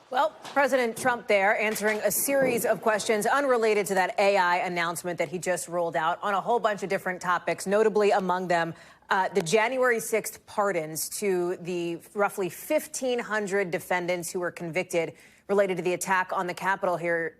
Well, President Trump there answering a series of questions unrelated to that AI announcement that he just rolled out on a whole bunch of different topics, notably among them the January 6th pardons to the roughly 1,500 defendants who were convicted related to the attack on the Capitol here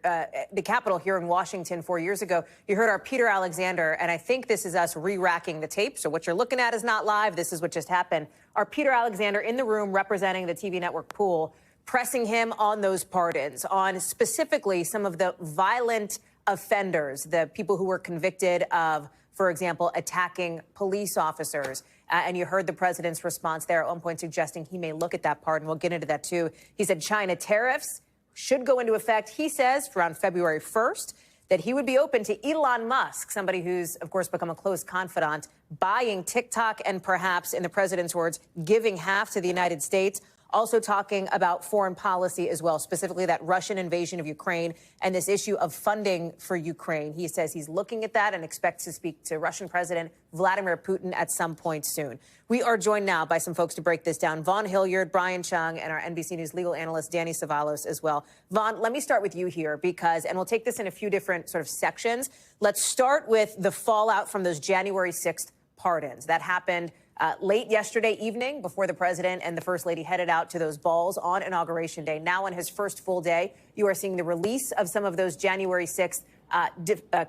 in Washington 4 years ago. You heard our Peter Alexander, and I think this is us re-racking the tape. So what you're looking at is not live. This is what just happened. Our Peter Alexander in the room representing the TV network Pool, pressing him on those pardons, on specifically some of the violent offenders, the people who were convicted of, for example, attacking police officers. And you heard the president's response there at one point suggesting he may look at that pardon. We'll get into that, too. He said China tariffs should go into effect, he says, around February 1st, that he would be open to Elon Musk, somebody who's, of course, become a close confidant, buying TikTok and perhaps, in the president's words, giving half to the United States. Also talking about foreign policy as well, specifically that Russian invasion of Ukraine and this issue of funding for Ukraine. He says he's looking at that and expects to speak to Russian President Vladimir Putin at some point soon. We are joined now by some folks to break this down. Vaughn Hilliard, Brian Chung, and our NBC News legal analyst, Danny Savalos, as well. Vaughn, let me start with you here and we'll take this in a few different sort of sections. Let's start with the fallout from those January 6th pardons. That happened late yesterday evening before the president and the first lady headed out to those balls on Inauguration Day. Now on his first full day, you are seeing the release of some of those January 6th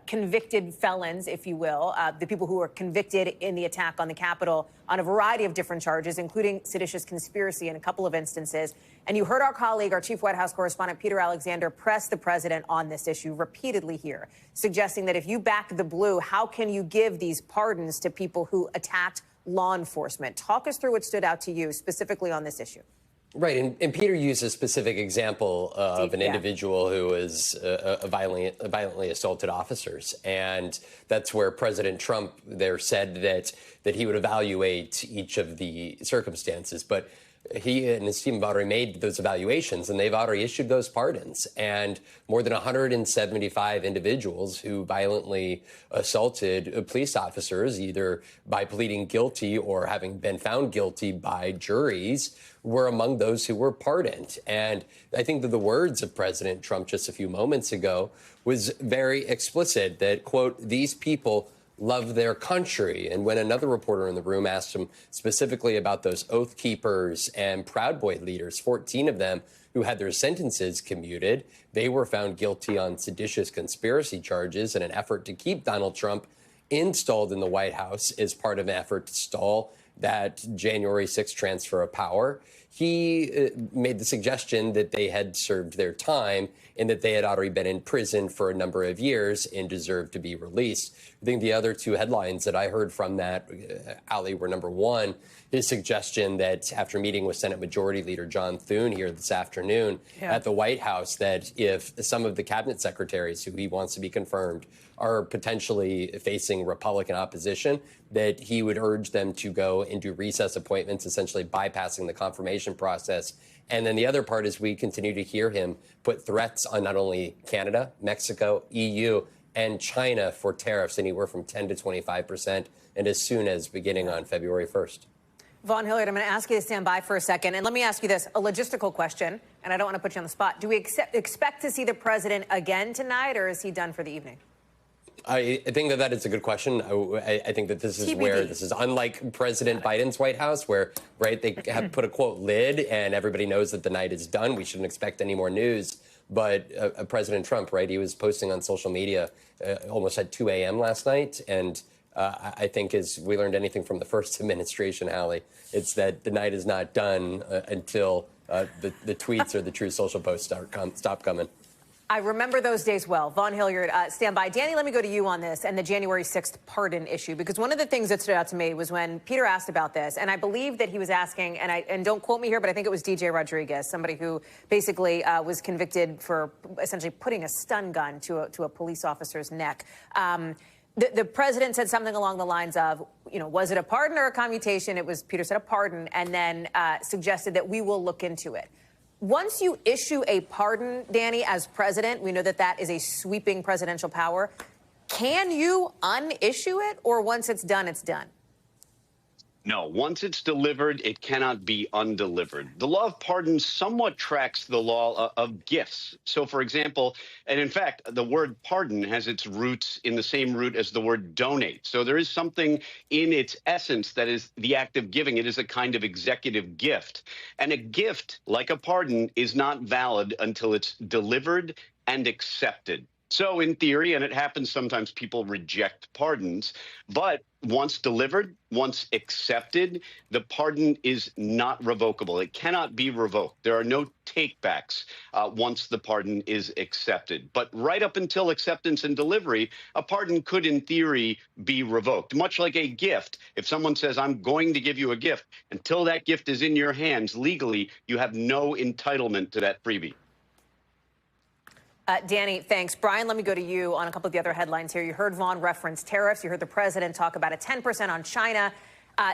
convicted felons, if you will, the people who were convicted in the attack on the Capitol on a variety of different charges, including seditious conspiracy in a couple of instances. And you heard our colleague, our chief White House correspondent, Peter Alexander, press the president on this issue repeatedly here, suggesting that if you back the blue, how can you give these pardons to people who attacked law enforcement? Talk us through what stood out to you specifically on this issue. Right. And Peter used a specific example of an individual who was violently assaulted officers. And that's where President Trump there said that he would evaluate each of the circumstances. But he and his team have already made those evaluations, and they've already issued those pardons. And more than 175 individuals who violently assaulted police officers, either by pleading guilty or having been found guilty by juries, were among those who were pardoned. And I think that the words of President Trump just a few moments ago was very explicit that, quote, these people love their country. And when another reporter in the room asked him specifically about those Oath Keepers and Proud Boy leaders, 14 of them who had their sentences commuted, they were found guilty on seditious conspiracy charges in an effort to keep Donald Trump installed in the White House as part of an effort to stall that January 6th transfer of power. He made the suggestion that they had served their time and that they had already been in prison for a number of years and deserved to be released. I think the other two headlines that I heard from that, Ali, were number one, his suggestion that after meeting with Senate Majority Leader John Thune here this afternoon at the White House, that if some of the cabinet secretaries who he wants to be confirmed are potentially facing Republican opposition, that he would urge them to go and do recess appointments, essentially bypassing the confirmation process. And then the other part is we continue to hear him put threats on not only Canada, Mexico, EU, and China for tariffs anywhere from 10 to 25%, and as soon as beginning on February 1st. Vaughn Hilliard, I'm going to ask you to stand by for a second. And let me ask you this, a logistical question, and I don't want to put you on the spot. Do we expect to see the president again tonight, or is he done for the evening? I think that is a good question. I think that this is where this is unlike President Biden's White House, where, right, they have put a, quote, lid and everybody knows that the night is done. We shouldn't expect any more news. But President Trump, right, he was posting on social media almost at 2 a.m. last night. And I think as we learned anything from the first administration, Hallie, it's that the night is not done until the tweets or the true social posts stop coming. I remember those days well. Vaughn Hilliard, stand by. Danny, let me go to you on this and the January 6th pardon issue, because one of the things that stood out to me was when Peter asked about this, and I believe that he was asking, and don't quote me here, but I think it was DJ Rodriguez, somebody who basically was convicted for essentially putting a stun gun to a police officer's neck. The president said something along the lines of, you know, was it a pardon or a commutation? It was, Peter said, a pardon, and then suggested that we will look into it. Once you issue a pardon, Danny, as president, we know that that is a sweeping presidential power. Can you unissue it, or once it's done, it's done? No, once it's delivered, it cannot be undelivered. The law of pardons somewhat tracks the law of gifts. So, for example, and in fact, the word pardon has its roots in the same root as the word donate. So there is something in its essence that is the act of giving. It is a kind of executive gift. And a gift, like a pardon, is not valid until it's delivered and accepted. So in theory, and it happens sometimes, people reject pardons, but once delivered, once accepted, the pardon is not revocable. It cannot be revoked. There are no takebacks once the pardon is accepted. But right up until acceptance and delivery, a pardon could, in theory, be revoked. Much like a gift. If someone says, I'm going to give you a gift, until that gift is in your hands legally, you have no entitlement to that freebie. Danny, thanks. Brian, let me go to you on a couple of the other headlines here. You heard Vaughn reference tariffs. You heard the president talk about a 10% on China.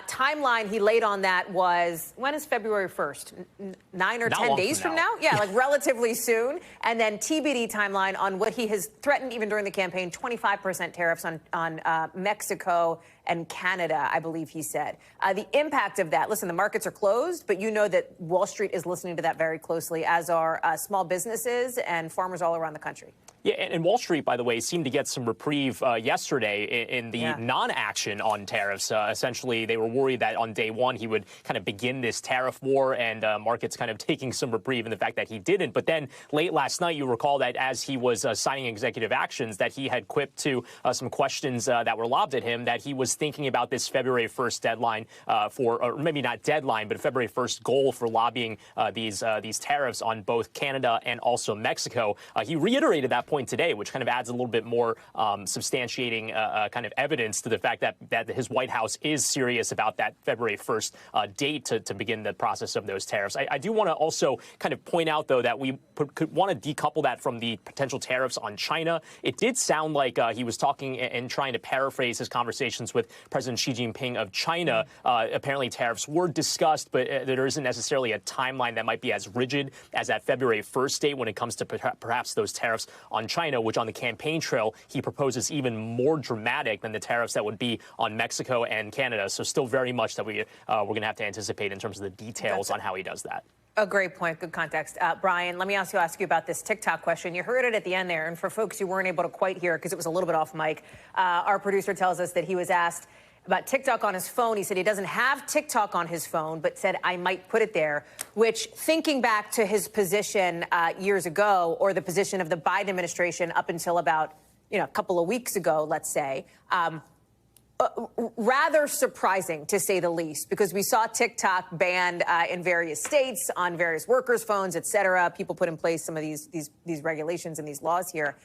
Timeline he laid on that was, when is February 1st? 9 or 10 days from now? Yeah, like relatively soon. And then TBD timeline on what he has threatened even during the campaign, 25% tariffs on Mexico and Canada, I believe he said. The impact of that, listen, the markets are closed, but you know that Wall Street is listening to that very closely, as are small businesses and farmers all around the country. Yeah, and Wall Street, by the way, seemed to get some reprieve yesterday in the non-action on tariffs. Essentially, they were worried that on day one he would kind of begin this tariff war, and markets kind of taking some reprieve in the fact that he didn't. But then late last night, you recall that as he was signing executive actions, that he had quipped to some questions that were lobbed at him that he was thinking about this February 1st deadline or maybe not deadline, but February 1st goal for lobbying these tariffs on both Canada and also Mexico. He reiterated that point today, which kind of adds a little bit more substantiating kind of evidence to the fact that his White House is serious about that February 1st date to begin the process of those tariffs. I do want to also kind of point out, though, that we could want to decouple that from the potential tariffs on China. It did sound like he was talking and trying to paraphrase his conversations with President Xi Jinping of China. Apparently, tariffs were discussed, but there isn't necessarily a timeline that might be as rigid as that February 1st date when it comes to perhaps those tariffs on China, which on the campaign trail he proposes even more dramatic than the tariffs that would be on Mexico and Canada. So still very much that we're going to have to anticipate in terms of the details on how he does that. A great point. Good context. Brian, let me ask you about this TikTok question. You heard it at the end there. And for folks who weren't able to quite hear, because it was a little bit off mic, our producer tells us that he was asked about TikTok on his phone. He said he doesn't have TikTok on his phone, but said, I might put it there, which, thinking back to his position years ago, or the position of the Biden administration up until about, a couple of weeks ago, let's say, rather surprising, to say the least, because we saw TikTok banned in various states on various workers' phones, et cetera. People put in place some of these regulations and these laws here.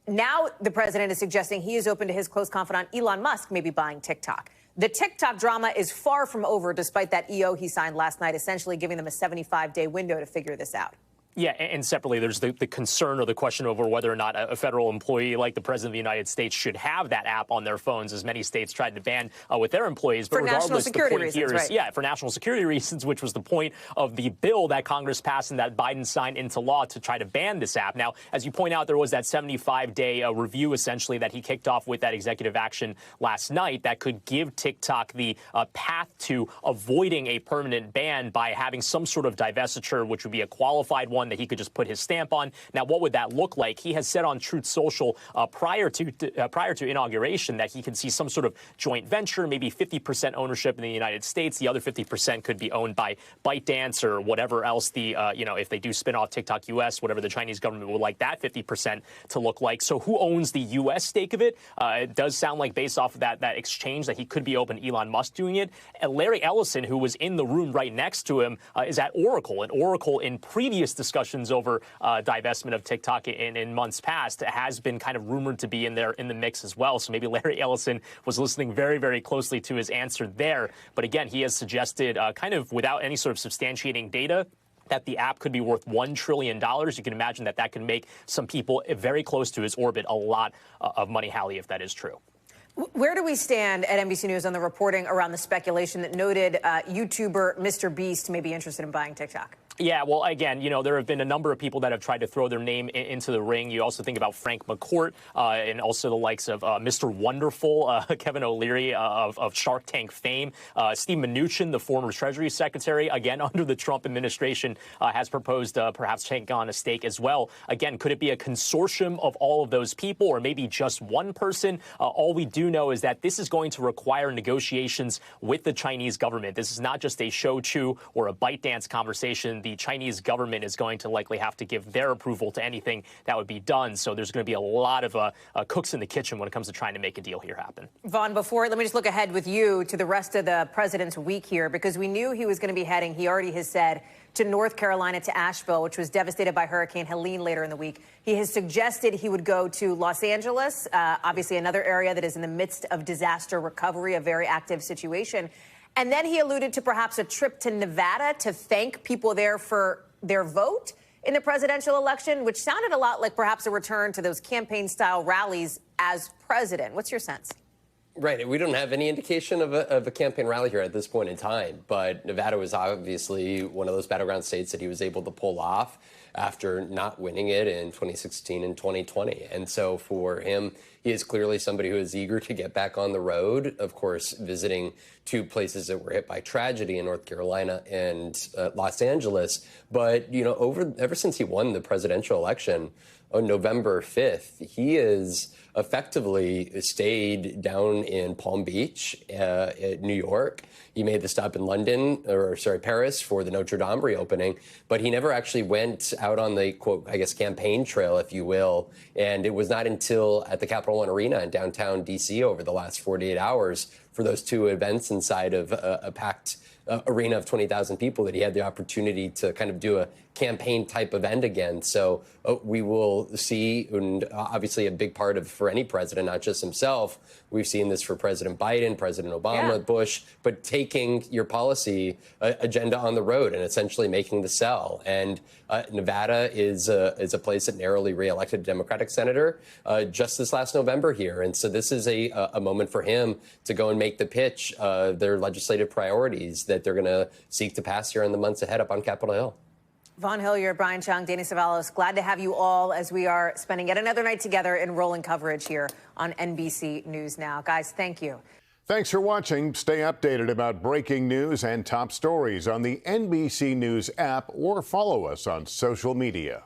Now the president is suggesting he is open to his close confidant Elon Musk maybe buying TikTok. The TikTok drama is far from over, despite that EO he signed last night, essentially giving them a 75-day window to figure this out. Yeah, and separately, there's the concern or the question over whether or not a federal employee like the President of the United States should have that app on their phones, as many states tried to ban with their employees. But for regardless, national security the point reasons, here is, right? for national security reasons, which was the point of the bill that Congress passed and that Biden signed into law to try to ban this app. Now, as you point out, there was that 75-day review, essentially, that he kicked off with that executive action last night that could give TikTok the path to avoiding a permanent ban by having some sort of divestiture, which would be a qualified one that he could just put his stamp on. Now, what would that look like? He has said on Truth Social prior to inauguration that he could see some sort of joint venture, maybe 50% ownership in the United States. The other 50% could be owned by ByteDance or whatever else if they do spin off TikTok US, whatever the Chinese government would like that 50% to look like. So who owns the U.S. stake of it? It does sound like, based off of that exchange, that he could be open to Elon Musk doing it. And Larry Ellison, who was in the room right next to him, is at Oracle. And Oracle, in previous discussions over divestment of TikTok in months past, has been kind of rumored to be in the mix as well. So maybe Larry Ellison was listening very, very closely to his answer there. But again, he has suggested, kind of without any sort of substantiating data, that the app could be worth $1 trillion. You can imagine that can make some people very close to his orbit a lot of money, Hallie, if that is true. Where do we stand at NBC News on the reporting around the speculation that noted YouTuber Mr. Beast may be interested in buying TikTok? Yeah, well, again, there have been a number of people that have tried to throw their name into the ring. You also think about Frank McCourt and also the likes of Mr. Wonderful, Kevin O'Leary of Shark Tank fame. Steve Mnuchin, the former Treasury Secretary, again, under the Trump administration, has proposed perhaps taking on a stake as well. Again, could it be a consortium of all of those people or maybe just one person? All we do know is that this is going to require negotiations with the Chinese government. This is not just a show chew or a bite dance conversation. The Chinese government is going to likely have to give their approval to anything that would be done. So there's going to be a lot of cooks in the kitchen when it comes to trying to make a deal here happen. Vaughn, let me just look ahead with you to the rest of the president's week here, because we knew he was going to be heading, he already has said, to North Carolina, to Asheville, which was devastated by Hurricane Helene later in the week. He has suggested he would go to Los Angeles, obviously another area that is in the midst of disaster recovery, a very active situation. And then he alluded to perhaps a trip to Nevada to thank people there for their vote in the presidential election, which sounded a lot like perhaps a return to those campaign-style rallies as president. What's your sense? Right. We don't have any indication of a campaign rally here at this point in time. But Nevada was obviously one of those battleground states that he was able to pull off after not winning it in 2016 and 2020. And so for him, he is clearly somebody who is eager to get back on the road, of course, visiting two places that were hit by tragedy in North Carolina and Los Angeles. But, ever since he won the presidential election on November 5th, he has effectively stayed down in Palm Beach, New York. He made the stop in Paris for the Notre Dame reopening, but he never actually went out on the, quote, campaign trail, if you will. And it was not until at the Capital One Arena in downtown D.C. over the last 48 hours for those two events inside of a packed arena of 20,000 people that he had the opportunity to kind of do a campaign type event again. So we will see, and obviously a big part of for any president, not just himself. We've seen this for President Biden, President Obama, Bush, but taking your policy agenda on the road and essentially making the sell. And Nevada is a place that narrowly reelected a Democratic senator just this last November here. And so this is a moment for him to go and make the pitch their legislative priorities that they're going to seek to pass here in the months ahead up on Capitol Hill. Vaughn Hilliard, Brian Chung, Dana Savalos, glad to have you all as we are spending yet another night together in rolling coverage here on NBC News Now. Guys, thank you. Thanks for watching. Stay updated about breaking news and top stories on the NBC News app or follow us on social media.